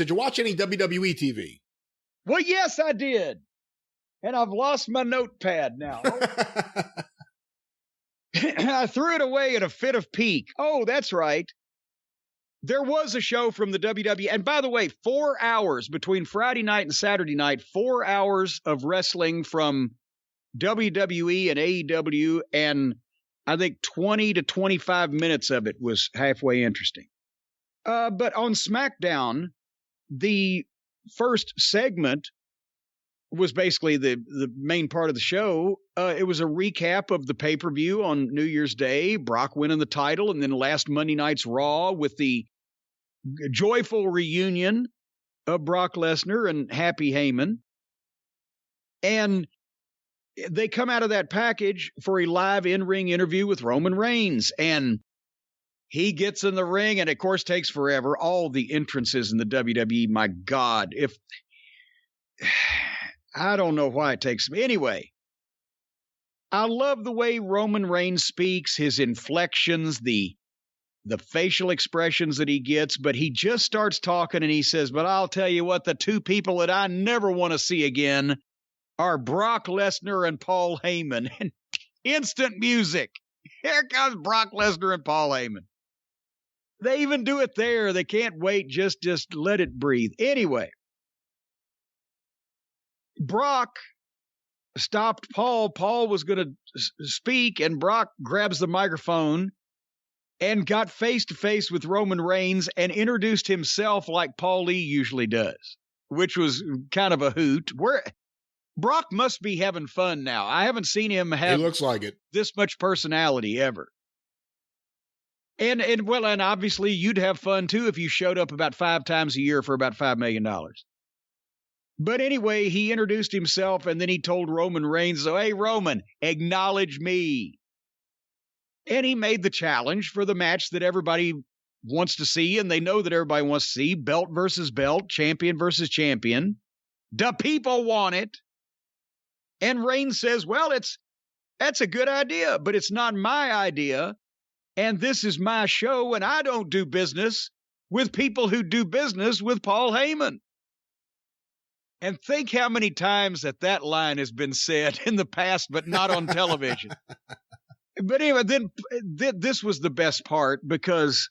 Did you watch any WWE TV? Well, yes, I did. And I've lost my notepad now. I threw it away in a fit of pique. Oh, that's right. There was a show from the WWE. And by the way, 4 hours between Friday night and Saturday night, 4 hours of wrestling from WWE and AEW. And I think 20 to 25 minutes of it was halfway interesting. But on SmackDown, the first segment was basically the main part of the show. It was a recap of the pay-per-view on New Year's Day, Brock winning the title, and then last Monday night's Raw with the joyful reunion of Brock Lesnar and Happy Heyman. And they come out of that package for a live in-ring interview with Roman Reigns, and he gets in the ring, and of course takes forever. All the entrances in the WWE, my God. I don't know why it takes me. Anyway, I love the way Roman Reigns speaks, his inflections, the facial expressions that he gets, but he just starts talking and he says, but I'll tell you what, the two people that I never want to see again are Brock Lesnar and Paul Heyman. And instant music. Here comes Brock Lesnar and Paul Heyman. They even do it there. They can't wait. Just let it breathe. Anyway, Brock stopped Paul. Paul was going to speak, and Brock grabs the microphone and got face-to-face with Roman Reigns and introduced himself like Paul Lee usually does, which was kind of a hoot. Brock must be having fun now. I haven't seen him have it looks like it. This much personality ever. And obviously you'd have fun too if you showed up about 5 times a year for about $5 million. But anyway, he introduced himself, and then he told Roman Reigns, so, hey, Roman, acknowledge me. And he made the challenge for the match that everybody wants to see, and they know that everybody wants to see, belt versus belt, champion versus champion. The people want it. And Reigns says, well, that's a good idea, but it's not my idea. And this is my show, and I don't do business with people who do business with Paul Heyman. And think how many times that line has been said in the past, but not on television. But anyway, then this was the best part, because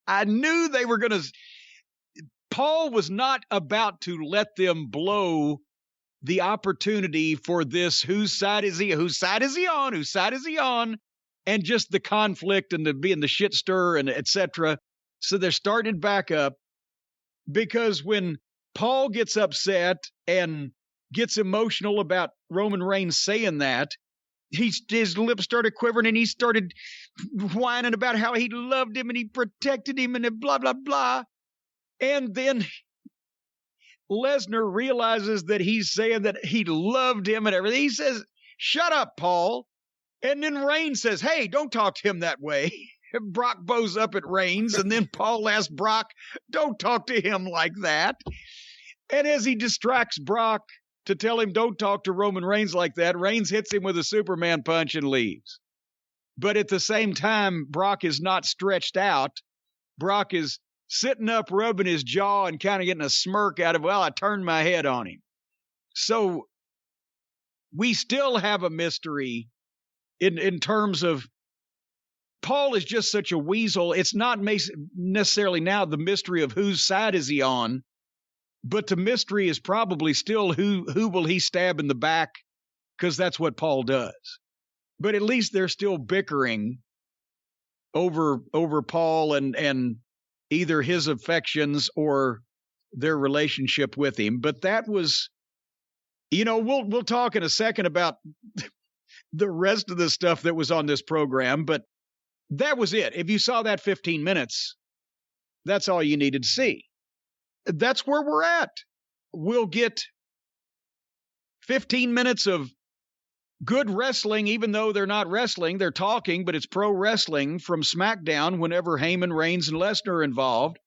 I knew they were going to. Paul was not about to let them blow the opportunity for this. Whose side is he? Whose side is he on? Whose side is he on? And just the conflict and the being the shit stir and etc. So they're starting back up, because when Paul gets upset and gets emotional about Roman Reigns saying that, his lips started quivering and he started whining about how he loved him and he protected him and blah, blah, blah. And then Lesnar realizes that he's saying that he loved him and everything. He says, shut up, Paul. And then Reigns says, hey, don't talk to him that way. Brock bows up at Reigns, and then Paul asks Brock, don't talk to him like that. And as he distracts Brock to tell him don't talk to Roman Reigns like that, Reigns hits him with a Superman punch and leaves. But at the same time, Brock is not stretched out. Brock is sitting up, rubbing his jaw and kind of getting a smirk out of, well, I turned my head on him. So we still have a mystery in terms of Paul is just such a weasel. It's not necessarily now the mystery of whose side is he on, but the mystery is probably still who will he stab in the back, because that's what Paul does. But at least they're still bickering over Paul and either his affections or their relationship with him. But that was, we'll talk in a second about the rest of the stuff that was on this program, but that was it. If you saw that 15 minutes, that's all you needed to see. That's where we're at. We'll get 15 minutes of good wrestling, even though they're not wrestling. They're talking, but it's pro wrestling from SmackDown whenever Heyman, Reigns, and Lesnar are involved.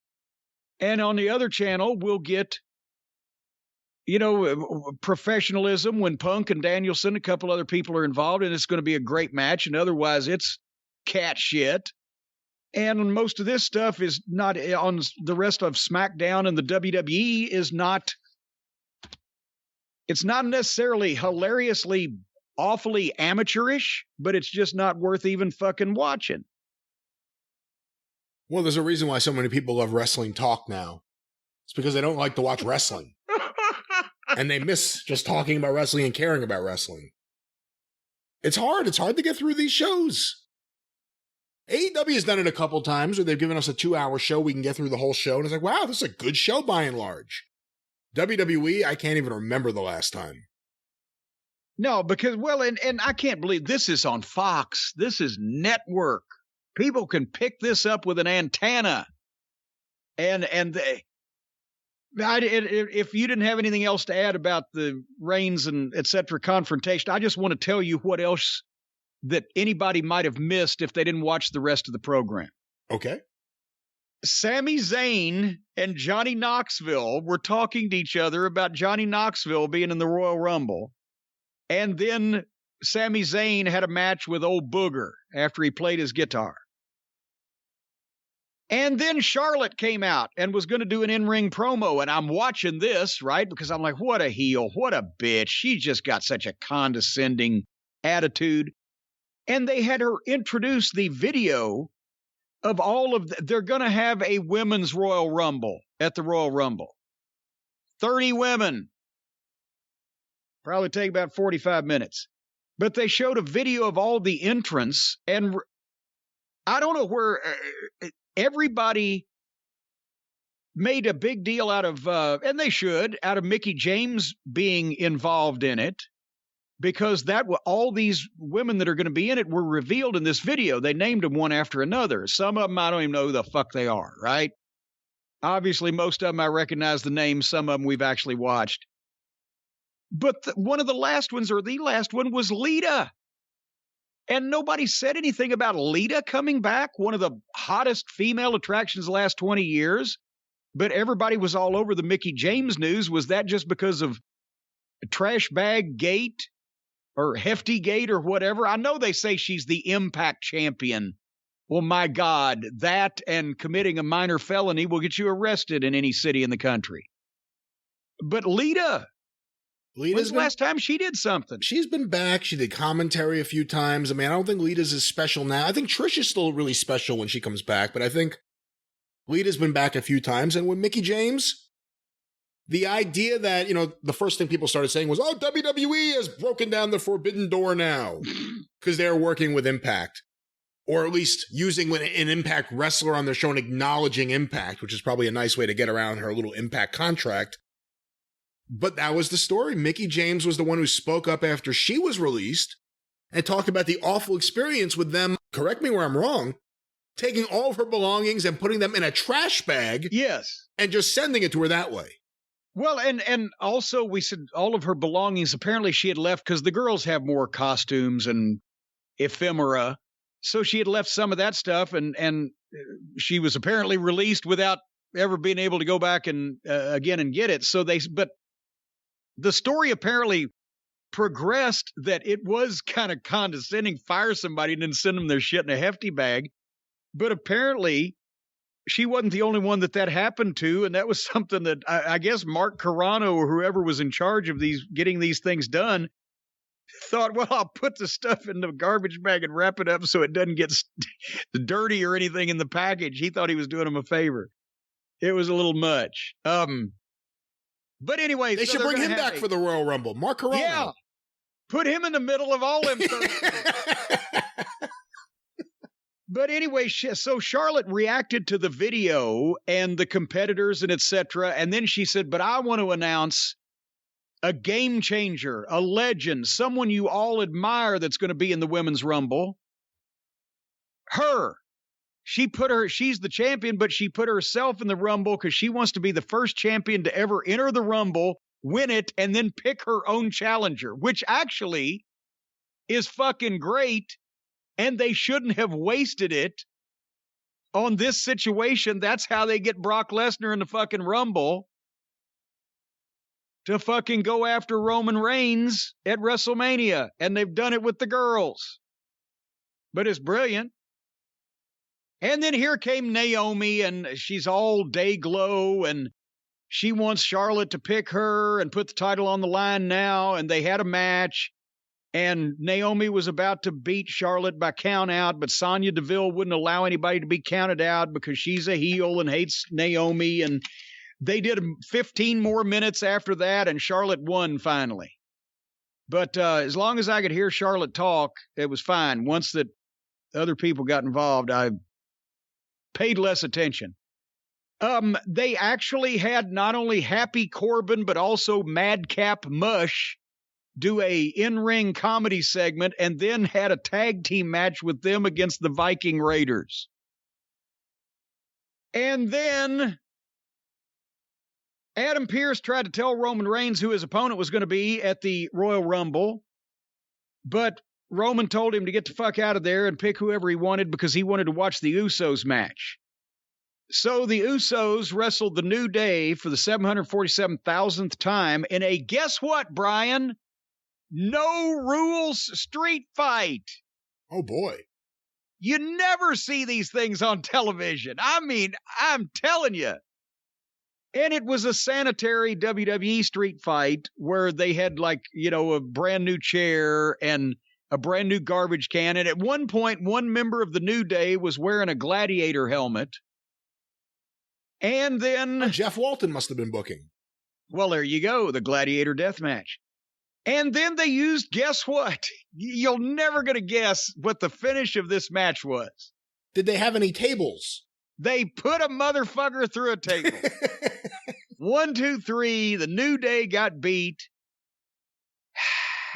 And on the other channel, we'll get, professionalism when Punk and Danielson, a couple other people are involved, and it's going to be a great match. And otherwise, it's cat shit. And most of this stuff is not on the rest of SmackDown, and the WWE is not. It's not necessarily hilariously, awfully amateurish, but it's just not worth even fucking watching. Well, there's a reason why so many people love wrestling talk now. It's because they don't like to watch wrestling. And they miss just talking about wrestling and caring about wrestling. It's hard. It's hard to get through these shows. AEW has done it a couple times where they've given us a 2-hour show. We can get through the whole show. And it's like, wow, this is a good show by and large. WWE, I can't even remember the last time. No, because, well, and I can't believe this is on Fox. This is network. People can pick this up with an antenna. And if you didn't have anything else to add about the Reigns and et cetera confrontation, I just want to tell you what else that anybody might have missed if they didn't watch the rest of the program. Okay. Sami Zayn and Johnny Knoxville were talking to each other about Johnny Knoxville being in the Royal Rumble. And then Sami Zayn had a match with old Booger after he played his guitar. And then Charlotte came out and was going to do an in-ring promo. And I'm watching this, right? Because I'm like, what a heel, what a bitch. She just got such a condescending attitude. And they had her introduce the video of all of they're going to have a women's Royal Rumble at the Royal Rumble. 30 women. Probably take about 45 minutes. But they showed a video of all the entrants, and I don't know where everybody made a big deal out of, and they should, out of Mickie James being involved in it, because all these women that are going to be in it were revealed in this video. They named them one after another. Some of them, I don't even know who the fuck they are, right? Obviously, most of them I recognize the names. Some of them we've actually watched. But one of the last ones, or the last one, was Lita. And nobody said anything about Lita coming back, one of the hottest female attractions the last 20 years. But everybody was all over the Mickie James news. Was that just because of Trash Bag Gate or Hefty Gate or whatever? I know they say she's the Impact champion. Well, my God, that and committing a minor felony will get you arrested in any city in the country. But Lita... When's the last time she did something? She's been back. She did commentary a few times. I mean, I don't think Lita's as special now. I think Trish is still really special when she comes back, but I think Lita's been back a few times. And with Mickie James, the idea that, the first thing people started saying was, oh, WWE has broken down the forbidden door now because they're working with Impact, or at least using an Impact wrestler on their show and acknowledging Impact, which is probably a nice way to get around her little Impact contract. But that was the story. Mickie James was the one who spoke up after she was released and talked about the awful experience with them, correct me where I'm wrong, taking all of her belongings and putting them in a trash bag. Yes. And just sending it to her that way. Well, and also we said all of her belongings, apparently she had left because the girls have more costumes and ephemera. So she had left some of that stuff, and she was apparently released without ever being able to go back and again and get it. But the story apparently progressed that it was kind of condescending, fire somebody and then send them their shit in a hefty bag. But apparently she wasn't the only one that happened to. And that was something that I guess Mark Carano or whoever was in charge of getting these things done thought, well, I'll put the stuff in the garbage bag and wrap it up so it doesn't get dirty or anything in the package. He thought he was doing them a favor. It was a little much. But anyway, they should bring him back for the Royal Rumble. Mark Carano. Yeah. Put him in the middle of all them. But anyway, so Charlotte reacted to the video and the competitors and etc. And then she said, but I want to announce a game changer, a legend, someone you all admire that's going to be in the Women's Rumble. Her. She's the champion, but she put herself in the Rumble because she wants to be the first champion to ever enter the Rumble, win it, and then pick her own challenger, which actually is fucking great. And they shouldn't have wasted it on this situation. That's how they get Brock Lesnar in the fucking Rumble, to fucking go after Roman Reigns at WrestleMania. And they've done it with the girls. But it's brilliant. And then here came Naomi, and she's all day glow, and she wants Charlotte to pick her and put the title on the line now, and they had a match. And Naomi was about to beat Charlotte by count out, but Sonya Deville wouldn't allow anybody to be counted out because she's a heel and hates Naomi. And they did 15 more minutes after that, and Charlotte won finally. But as long as I could hear Charlotte talk, it was fine. Once that other people got involved, I paid less attention. They actually had not only Happy Corbin, but also Madcap Mush do a in-ring comedy segment, and then had a tag team match with them against the Viking Raiders. And then Adam Pearce tried to tell Roman Reigns who his opponent was going to be at the Royal Rumble, but Roman told him to get the fuck out of there and pick whoever he wanted because he wanted to watch the Usos match. So the Usos wrestled the New Day for the 747,000th time in a, guess what, Brian? No rules street fight. Oh, boy. You never see these things on television. I mean, I'm telling you. And it was a sanitary WWE street fight where they had, like, you know, a brand new chair and a brand new garbage can. And at one point, one member of the New Day was wearing a gladiator helmet. And then Jeff Walton must have been booking. Well, there you go, the gladiator death match. And then they used, guess what? You're never going to guess what the finish of this match was. Did they have any tables? They put a motherfucker through a table. 1, 2, 3, the New Day got beat.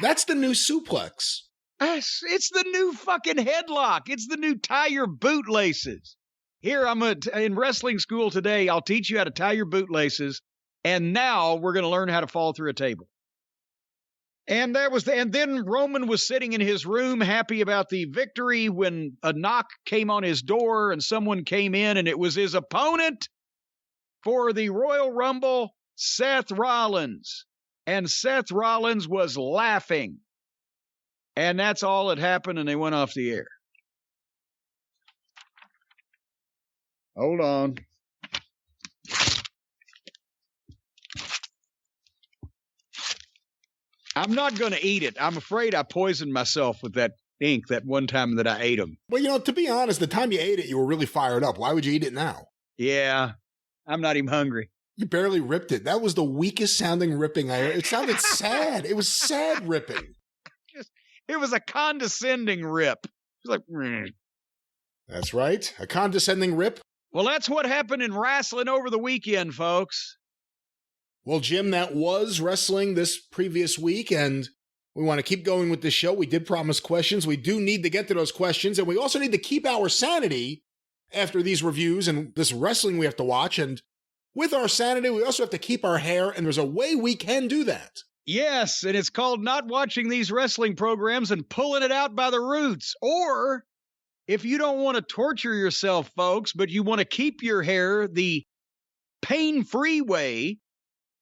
That's the new suplex. It's the new fucking headlock. It's the new tie your bootlaces. Here, in wrestling school today, I'll teach you how to tie your bootlaces. And now we're going to learn how to fall through a table. And then Roman was sitting in his room happy about the victory when a knock came on his door and someone came in, and it was his opponent for the Royal Rumble, Seth Rollins. And Seth Rollins was laughing. And that's all that happened, and they went off the air. Hold on. I'm not going to eat it. I'm afraid I poisoned myself with that ink that one time that I ate them. Well, you know, to be honest, the time you ate it, you were really fired up. Why would you eat it now? Yeah, I'm not even hungry. You barely ripped it. That was the weakest sounding ripping I heard. It sounded sad. It was sad ripping. It was a condescending rip. It was like, meh. That's right. A condescending rip. Well, that's what happened in wrestling over the weekend, folks. Well, Jim, that was wrestling this previous week, and we want to keep going with this show. We did promise questions. We do need to get to those questions, and we also need to keep our sanity after these reviews and this wrestling we have to watch. And with our sanity, we also have to keep our hair, and there's a way we can do that. Yes, and it's called not watching these wrestling programs and pulling it out by the roots. Or, if you don't want to torture yourself, folks, but you want to keep your hair the pain-free way,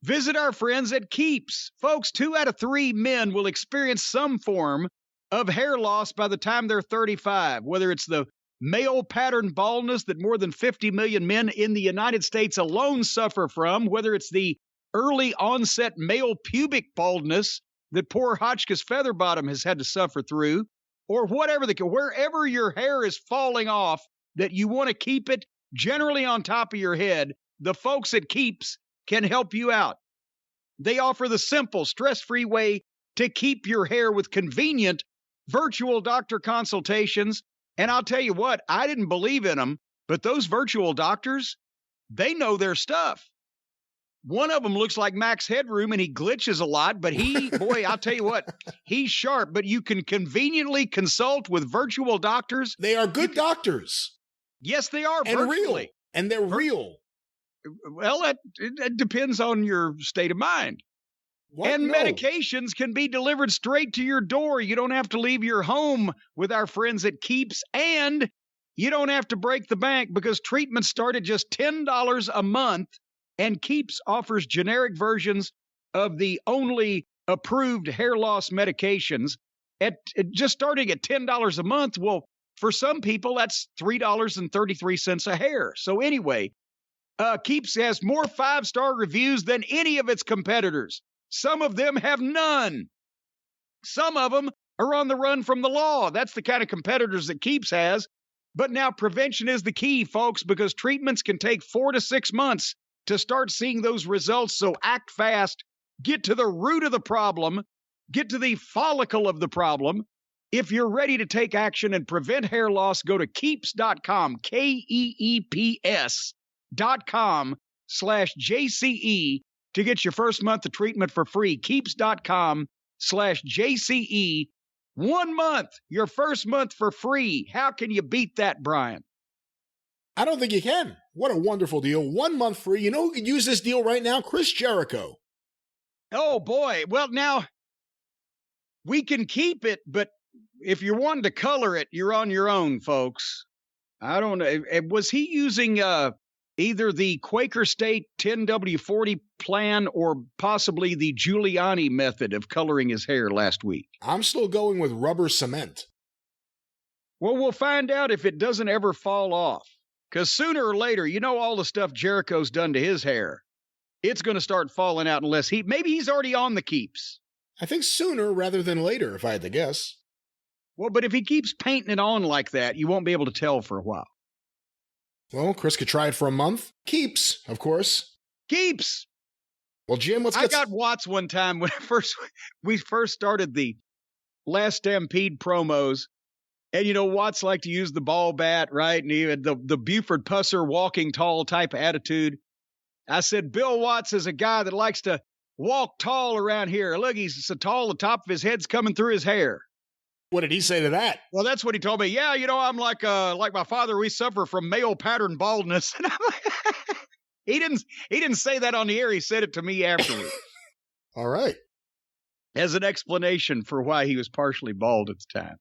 visit our friends at Keeps. Folks, 2 out of 3 men will experience some form of hair loss by the time they're 35, whether it's the male pattern baldness that more than 50 million men in the United States alone suffer from, whether it's the early onset male pubic baldness that poor Hotchkiss Featherbottom has had to suffer through, or whatever wherever your hair is falling off that you want to keep it generally on top of your head, the folks at Keeps can help you out. They offer the simple, stress-free way to keep your hair with convenient virtual doctor consultations. And I'll tell you what, I didn't believe in them, but those virtual doctors, they know their stuff. One of them looks like Max Headroom, and he glitches a lot, but boy, I'll tell you what, he's sharp, but you can conveniently consult with virtual doctors. They are good doctors. Yes, they are. And virtually. real. And they're real. Well, it depends on your state of mind. What? And No. medications can be delivered straight to your door. You don't have to leave your home with our friends at Keeps, and you don't have to break the bank because treatments start at just $10 a month, and Keeps offers generic versions of the only approved hair loss medications at just starting at $10 a month. Well, for some people, that's $3.33 a hair. So anyway, Keeps has more 5-star reviews than any of its competitors. Some of them have none. Some of them are on the run from the law. That's the kind of competitors that Keeps has. But now prevention is the key, folks, because treatments can take 4 to 6 months to start seeing those results. So act fast. Get to the root of the problem. Get to the follicle of the problem. If you're ready to take action and prevent hair loss, go to Keeps.com, Keeps.com/JCE to get your first month of treatment for free. Keeps.com/JCE. 1 month, your first month for free. How can you beat that, Brian? I don't think you can. What a wonderful deal. 1 month free. You know who could use this deal right now? Chris Jericho. Oh, boy. Well, now, we can keep it, but if you're wanting to color it, you're on your own, folks. I don't know. Was he using either the Quaker State 10W40 plan or possibly the Giuliani method of coloring his hair last week? I'm still going with rubber cement. Well, we'll find out if it doesn't ever fall off. Because sooner or later, you know all the stuff Jericho's done to his hair. It's going to start falling out unless maybe he's already on the Keeps. I think sooner rather than later, if I had to guess. Well, but if he keeps painting it on like that, you won't be able to tell for a while. Well, Chris could try it for a month. Keeps, of course. Keeps. Well, Jim, I got Watts one time when we first started the Last Stampede promos. And, you know, Watts liked to use the ball bat, right? And he had the Buford Pusser walking tall type of attitude. I said, Bill Watts is a guy that likes to walk tall around here. Look, he's so tall, the top of his head's coming through his hair. What did he say to that? Well, that's what he told me. Yeah, you know, I'm like my father. We suffer from male pattern baldness. And I'm like, he didn't say that on the air. He said it to me afterwards. All right. As an explanation for why he was partially bald at the time.